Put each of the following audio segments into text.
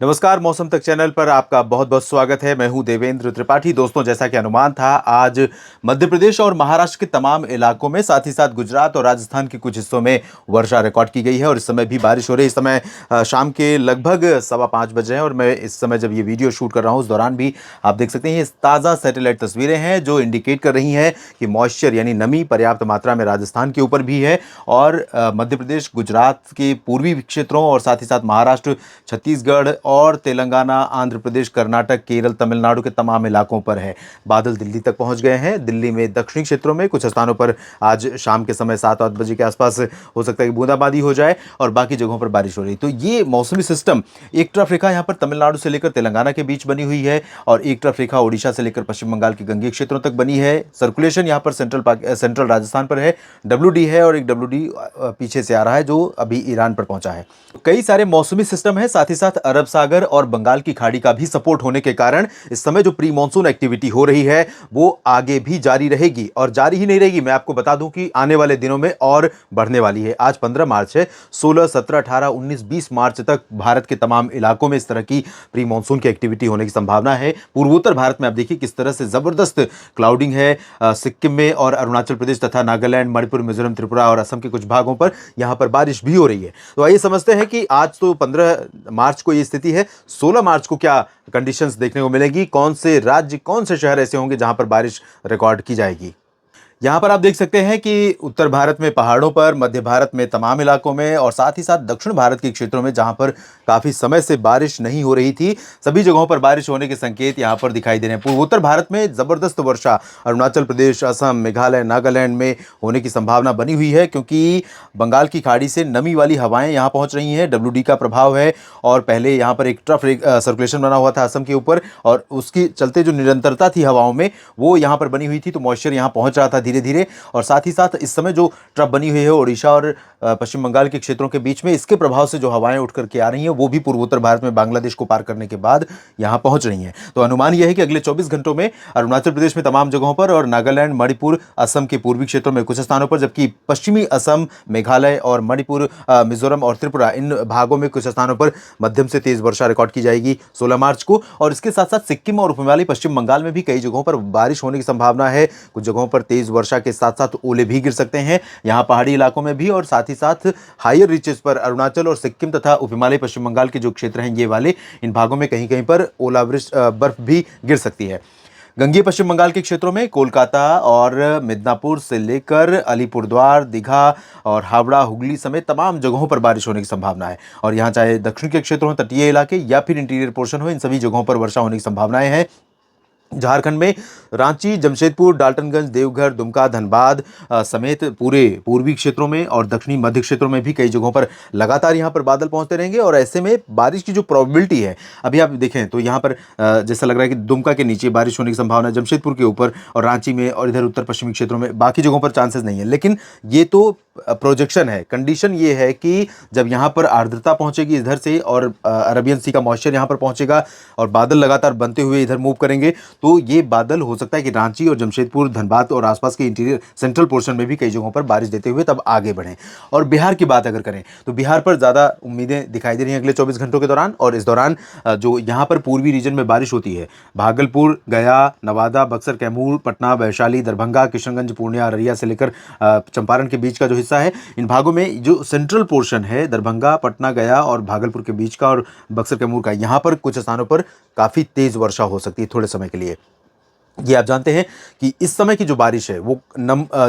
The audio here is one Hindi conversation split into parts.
नमस्कार, मौसम तक चैनल पर आपका बहुत बहुत स्वागत है। मैं हूं देवेंद्र त्रिपाठी। दोस्तों, जैसा कि अनुमान था, आज मध्य प्रदेश और महाराष्ट्र के तमाम इलाकों में, साथ ही साथ गुजरात और राजस्थान के कुछ हिस्सों में वर्षा रिकॉर्ड की गई है और इस समय भी बारिश हो रही है। इस समय शाम के लगभग 5:15 बज रहे हैं और मैं इस समय जब ये वीडियो शूट कर रहा हूँ उस दौरान भी आप देख सकते हैं, ये ताज़ा सैटेलाइट तस्वीरें हैं जो इंडिकेट कर रही हैं कि मॉइस्चर यानी नमी पर्याप्त मात्रा में राजस्थान के ऊपर भी है और मध्य प्रदेश, गुजरात के पूर्वी क्षेत्रों और साथ ही साथ महाराष्ट्र, छत्तीसगढ़ और तेलंगाना, आंध्र प्रदेश, कर्नाटक, केरल, तमिलनाडु के तमाम इलाकों पर है। बादल दिल्ली तक पहुंच गए हैं। दिल्ली में दक्षिणी क्षेत्रों में कुछ स्थानों पर आज शाम के समय 7-8 बजे के आसपास हो सकता है कि बूंदाबांदी हो जाए और बाकी जगहों पर बारिश हो रही। तो ये मौसमी सिस्टम एक तरफ रेखा यहाँ पर तमिलनाडु से लेकर तेलंगाना के बीच बनी हुई है और एक तरफ रेखा ओडिशा से लेकर पश्चिम बंगाल के गंगेय क्षेत्रों तक बनी है। सर्कुलेशन यहाँ पर सेंट्रल राजस्थान पर है, WD है और एक WD पीछे से आ रहा है जो अभी ईरान पर पहुंचा है। कई सारे मौसमी सिस्टम है, साथ ही साथ अरब सागर और बंगाल की खाड़ी का भी सपोर्ट होने के कारण इस समय जो प्री मॉनसून एक्टिविटी हो रही है वो आगे भी जारी रहेगी और जारी ही नहीं रहेगी, मैं आपको बता दूं कि आने वाले दिनों में और बढ़ने वाली है। आज 15 मार्च है, 16, 17, 18, 19, 20 मार्च तक भारत के तमाम इलाकों में इस तरह की प्री मॉनसून की एक्टिविटी होने की संभावना है। पूर्वोत्तर भारत में आप देखिए किस तरह से जबरदस्त क्लाउडिंग है। सिक्किम में और अरुणाचल प्रदेश तथा नागालैंड, मणिपुर, मिजोरम, त्रिपुरा और असम के कुछ भागों पर यहां पर बारिश भी हो रही है। तो आइए समझते हैं कि आज तो 15 मार्च को ये स्थिति है, 16 मार्च को क्या कंडीशंस देखने को मिलेगी, कौन से राज्य, कौन से शहर ऐसे होंगे जहां पर बारिश रिकॉर्ड की जाएगी। यहाँ पर आप देख सकते हैं कि उत्तर भारत में पहाड़ों पर, मध्य भारत में तमाम इलाकों में और साथ ही साथ दक्षिण भारत के क्षेत्रों में जहाँ पर काफ़ी समय से बारिश नहीं हो रही थी, सभी जगहों पर बारिश होने के संकेत यहाँ पर दिखाई दे रहे हैं। पूर्वोत्तर भारत में ज़बरदस्त वर्षा अरुणाचल प्रदेश, असम, मेघालय, नागालैंड में होने की संभावना बनी हुई है क्योंकि बंगाल की खाड़ी से नमी वाली हवाएं यहाँ पहुँच रही हैं। WD का प्रभाव है और पहले यहाँ पर एक ट्रफ सर्कुलेशन बना हुआ था असम के ऊपर और उसकी चलते जो निरंतरता थी हवाओं में वो यहाँ पर बनी हुई थी, तो मॉइस्चर यहाँ पहुँच रहा था धीरे धीरे। और साथ ही साथ इस समय जो ट्रफ बनी हुई है ओडिशा और पश्चिम बंगाल के क्षेत्रों के बीच में, इसके प्रभाव से जो हवाएं उठ करके आ रही हैं वो भी पूर्वोत्तर भारत में बांग्लादेश को पार करने के बाद यहां पहुंच रही हैं। तो अनुमान यह है कि अगले 24 घंटों में अरुणाचल प्रदेश में तमाम जगहों पर और नागालैंड, मणिपुर, असम के पूर्वी क्षेत्रों में कुछ स्थानों पर, जबकि पश्चिमी असम, मेघालय और मणिपुर, मिजोरम और त्रिपुरा, इन भागों में कुछ स्थानों पर मध्यम से तेज वर्षा रिकॉर्ड की जाएगी 16 मार्च को। और इसके साथ साथ सिक्किम और उपहिमालयी पश्चिम बंगाल में भी कई जगहों पर बारिश होने की संभावना है। कुछ जगहों पर तेज वर्षा के साथ साथ ओले भी गिर सकते हैं यहां पहाड़ी इलाकों में भी, और साथ ही साथ हायर रीचेस पर अरुणाचल और सिक्किम तथा उपहिमालयी पश्चिम बंगाल के जो क्षेत्र हैं ये वाले, इन भागों में कहीं कहीं पर ओलावृष्टि, बर्फ भी गिर सकती है। गंगेय पश्चिम बंगाल के क्षेत्रों में कोलकाता और मिदनापुर से लेकर अलीपुरद्वार, दीघा और हावड़ा, हुगली समेत तमाम जगहों पर बारिश होने की संभावना है। और यहाँ चाहे दक्षिण के क्षेत्र हो, तटीय इलाके या फिर इंटीरियर पोर्शन हो, इन सभी जगहों पर वर्षा होने की संभावनाएं हैं। झारखंड में रांची, जमशेदपुर, डाल्टनगंज, देवघर, दुमका, धनबाद समेत पूरे पूर्वी क्षेत्रों में और दक्षिणी मध्य क्षेत्रों में भी कई जगहों पर लगातार यहां पर बादल पहुंचते रहेंगे और ऐसे में बारिश की जो प्रोबेबिलिटी है, अभी आप देखें तो यहां पर जैसा लग रहा है कि दुमका के नीचे बारिश होने की संभावना है, जमशेदपुर के ऊपर और रांची में और इधर उत्तर पश्चिमी क्षेत्रों में, बाकी जगहों पर चांसेस नहीं है। लेकिन ये तो प्रोजेक्शन है। कंडीशन ये है कि जब यहाँ पर आर्द्रता पहुंचेगी इधर से और अरबियन सी का मॉइस्चर यहाँ पर पहुंचेगा और बादल लगातार बनते हुए इधर मूव करेंगे, तो ये बादल हो सकता है कि रांची और जमशेदपुर, धनबाद और आसपास के इंटीरियर सेंट्रल पोर्शन में भी कई जगहों पर बारिश देते हुए तब आगे बढ़ें। और बिहार की बात अगर करें तो बिहार पर ज़्यादा उम्मीदें दिखाई दे रही हैं अगले 24 घंटों के दौरान। और इस दौरान जो यहाँ पर पूर्वी रीजन में बारिश होती है, भागलपुर, गया, नवादा, बक्सर, कैमूर, पटना, वैशाली, दरभंगा, किशनगंज, पूर्णिया, अररिया से लेकर चंपारण के बीच का जो हिस्सा है, इन भागों में जो सेंट्रल पोर्शन है दरभंगा, पटना, गया और भागलपुर के बीच का और बक्सर, कैमूर का, यहाँ पर कुछ स्थानों पर काफ़ी तेज़ वर्षा हो सकती है थोड़े समय के लिए। ये आप जानते हैं कि इस समय की जो बारिश है वो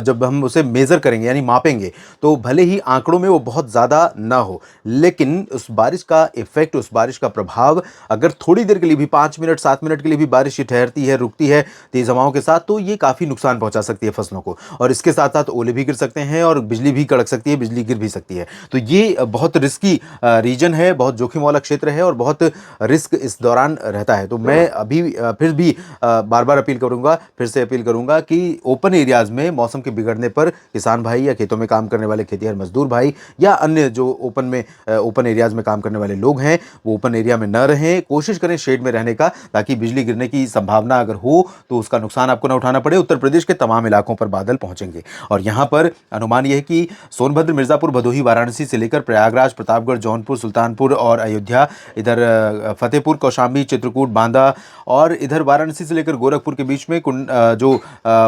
जब हम उसे मेज़र करेंगे यानी मापेंगे तो भले ही आंकड़ों में वो बहुत ज़्यादा ना हो, लेकिन उस बारिश का इफेक्ट, उस बारिश का प्रभाव अगर थोड़ी देर के लिए भी, 5 मिनट 7 मिनट के लिए भी बारिश ठहरती है, रुकती है तेज़ हवाओं के साथ, तो ये काफ़ी नुकसान पहुंचा सकती है फसलों को। और इसके साथ साथ ओले भी गिर सकते हैं और बिजली भी कड़क सकती है, बिजली गिर भी सकती है। तो ये बहुत रिस्की रीजन है, बहुत जोखिम वाला क्षेत्र है और बहुत रिस्क इस दौरान रहता है। तो मैं अभी फिर भी बार बार अपील फिर से अपील करूंगा कि ओपन एरियाज में मौसम के बिगड़ने पर किसान भाई या खेतों में काम करने वाले खेतिहर मजदूर भाई या अन्य जो ओपन एरियाज में काम करने वाले लोग हैं वो ओपन एरिया में न रहें, कोशिश करें शेड में रहने का, ताकि बिजली गिरने की संभावना अगर हो तो उसका नुकसान आपको न उठाना पड़े। उत्तर प्रदेश के तमाम इलाकों पर बादल पहुंचेंगे और यहां पर अनुमान यह है कि सोनभद्र, मिर्जापुर, भदोही, वाराणसी से लेकर प्रयागराज, प्रतापगढ़, जौनपुर, सुल्तानपुर और अयोध्या, इधर फतेहपुर, कौशाम्बी, चित्रकूट, बांदा और इधर वाराणसी से लेकर गोरखपुर के बीच में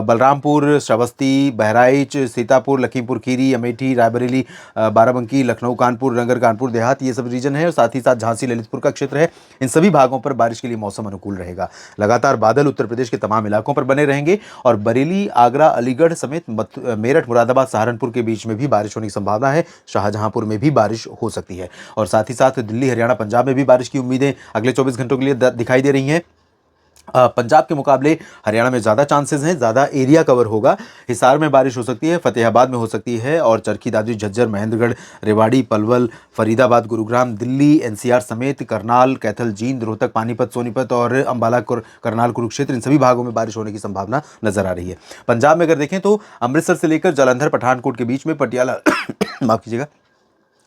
बलरामपुर, श्रावस्ती, बहराइच, सीतापुर, लखीमपुर खीरी, अमेठी, रायबरेली, बाराबंकी, लखनऊ, कानपुर, नगर, कानपुर देहात, ये सब रीजन है और साथ ही साथ झांसी, ललितपुर का क्षेत्र है। इन सभी भागों पर बारिश के लिए मौसम अनुकूल रहेगा। लगातार बादल उत्तर प्रदेश के तमाम इलाकों पर बने रहेंगे और बरेली, आगरा, अलीगढ़ समेत मेरठ, मुरादाबाद, सहारनपुर के बीच में भी बारिश होने की संभावना है। शाहजहांपुर में भी बारिश हो सकती है और साथ ही साथ दिल्ली, हरियाणा, पंजाब में भी बारिश की उम्मीदें अगले 24 घंटों के लिए दिखाई दे रही हैं। पंजाब के मुकाबले हरियाणा में ज़्यादा चांसेस हैं, ज़्यादा एरिया कवर होगा। हिसार में बारिश हो सकती है, फतेहाबाद में हो सकती है और चरखी दादरी, झज्जर, महेंद्रगढ़, रेवाड़ी, पलवल, फरीदाबाद, गुरुग्राम, दिल्ली, एनसीआर समेत करनाल, कैथल, जींद, रोहतक, पानीपत, सोनीपत और अंबाला, करनाल, कुरुक्षेत्र, इन सभी भागों में बारिश होने की संभावना नजर आ रही है। पंजाब में अगर देखें तो अमृतसर से लेकर जालंधर, पठानकोट के बीच में, पटियाला माफ कीजिएगा,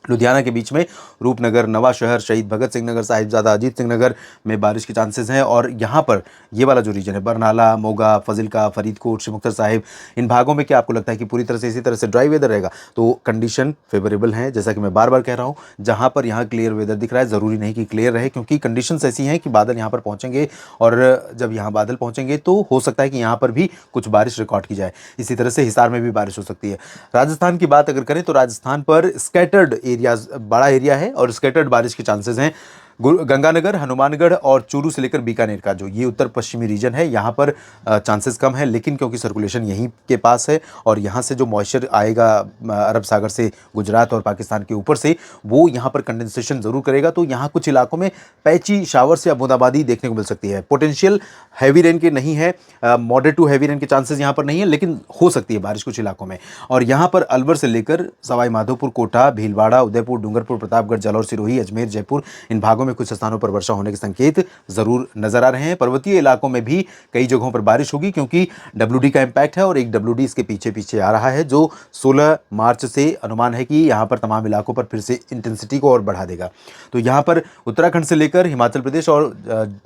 लुधियाना के बीच में, रूपनगर, नवा शहर, शहीद भगत सिंह नगर, साहिबजादा अजीत सिंह नगर में बारिश के चांसेस हैं और यहाँ पर ये वाला जो रीजन है बरनाला, मोगा, फजिल्का, फरीदकोट, श्रीमुक्तसर साहिब, इन भागों में क्या आपको लगता है कि पूरी तरह से इसी तरह से ड्राई वेदर रहेगा? तो कंडीशन फेवरेबल है, जैसा कि मैं बार बार कह रहा हूँ। जहाँ पर यहाँ क्लियर वेदर दिख रहा है, ज़रूरी नहीं कि क्लियर रहे, क्योंकि कंडीशन ऐसी हैं कि बादल यहाँ पर पहुँचेंगे और जब यहाँ बादल पहुँचेंगे तो हो सकता है कि यहाँ पर भी कुछ बारिश रिकॉर्ड की जाए। इसी तरह से हिसार में भी बारिश हो सकती है। राजस्थान की बात अगर करें तो राजस्थान पर स्कैटर्ड एरियाज, बड़ा एरिया है और स्कैटर्ड बारिश के चांसेस हैं। गंगानगर, हनुमानगढ़ और चूरू से लेकर बीकानेर का जो ये उत्तर पश्चिमी रीजन है, यहाँ पर चांसेस कम है, लेकिन क्योंकि सर्कुलेशन यहीं के पास है और यहाँ से जो मॉइस्चर आएगा अरब सागर से गुजरात और पाकिस्तान के ऊपर से, वो यहाँ पर कंडेंसेशन ज़रूर करेगा। तो यहाँ कुछ इलाकों में पैची शावर्स या बूंदाबांदी देखने को मिल सकती है। पोटेंशियल हैवी रेन के नहीं है, मॉडरेट टू हैवी रेन के चांसेस यहाँ पर नहीं है, लेकिन हो सकती है बारिश कुछ इलाकों में। और यहाँ पर अलवर से लेकर सवाई माधोपुर, कोटा, भीलवाड़ा, उदयपुर, डूंगरपुर, प्रतापगढ़, जालौर, सिरोही, अजमेर, जयपुर, इन भागों में कुछ स्थानों पर वर्षा होने के संकेत जरूर नजर आ रहे हैं। पर्वतीय इलाकों में भी कई जगहों पर बारिश होगी, क्योंकि डब्ल्यूडी का इंपैक्ट है और एक डब्ल्यूडी इसके पीछे पीछे आ रहा है, जो 16 मार्च से अनुमान है कि यहां पर तमाम इलाकों पर फिर से इंटेंसिटी को और बढ़ा देगा। तो यहां पर उत्तराखंड से लेकर हिमाचल प्रदेश और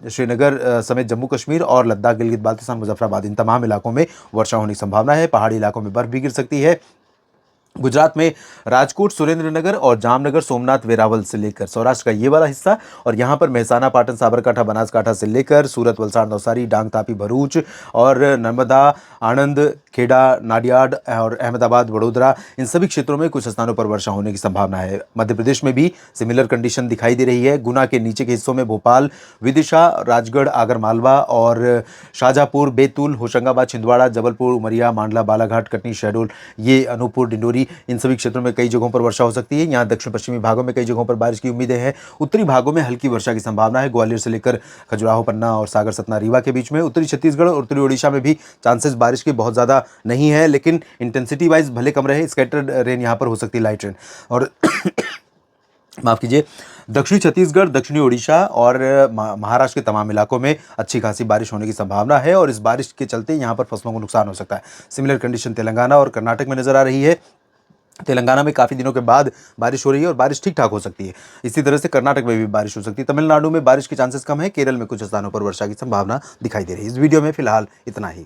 श्रीनगर समेत जम्मू कश्मीर और लद्दाख, गिलगित बाल्टिस्तान, मुजफ्फराबाद, इन तमाम इलाकों में वर्षा होने की संभावना है। पहाड़ी इलाकों में बर्फ भी गिर सकती है। गुजरात में राजकोट, सुरेंद्रनगर और जामनगर, सोमनाथ, वेरावल से लेकर सौराष्ट्र का ये वाला हिस्सा और यहाँ पर मेहसाना, पाटन, साबरकांठा, बनासकांठा से लेकर सूरत, वलसाड़, नवसारी, डांग, तापी, भरूच और नर्मदा, आणंद, खेड़ा, नाडियाड और अहमदाबाद, वडोदरा, इन सभी क्षेत्रों में कुछ स्थानों पर वर्षा होने की संभावना है। मध्य प्रदेश में भी सिमिलर कंडीशन दिखाई दे रही है। गुना के नीचे के हिस्सों में भोपाल, विदिशा, राजगढ़, आगरमालवा और शाहजहांपुर, बैतूल, होशंगाबाद, छिंदवाड़ा, जबलपुर, उमरिया, मांडला, बालाघाट, कटनी, शहडोल, ये अनूपपुर, डिंडोरी, इन सभी क्षेत्रों में कई जगहों पर वर्षा हो सकती है। यहाँ दक्षिण पश्चिमी भागों में कई जगहों पर बारिश की उम्मीदें हैं। उत्तरी भागों में हल्की वर्षा की संभावना है। ग्वालियर से लेकर खजुराहो, पन्ना और सागर, सतना, रीवा के बीच में। उत्तरी छत्तीसगढ़ और उत्तरी ओडिशा में भी चांसेस बारिश के बहुत ज़्यादा नहीं है, लेकिन इंटेंसिटी वाइज भले कम रहे, स्कैटर्ड रेन यहाँ पर हो सकती है, लाइट रेन। और माफ़ कीजिए, दक्षिणी छत्तीसगढ़, दक्षिणी ओडिशा और महाराष्ट्र के तमाम इलाकों में अच्छी खासी बारिश होने की संभावना है और इस बारिश के चलते यहाँ पर फसलों को नुकसान हो सकता है। सिमिलर कंडीशन तेलंगाना और कर्नाटक में नजर आ रही है। तेलंगाना में काफ़ी दिनों के बाद बारिश हो रही है और बारिश ठीक ठाक हो सकती है। इसी तरह से कर्नाटक में भी बारिश हो सकती है। तमिलनाडु में बारिश के चांसेस कम है। केरल में कुछ स्थानों पर वर्षा की संभावना दिखाई दे रही है। इस वीडियो में फिलहाल इतना ही।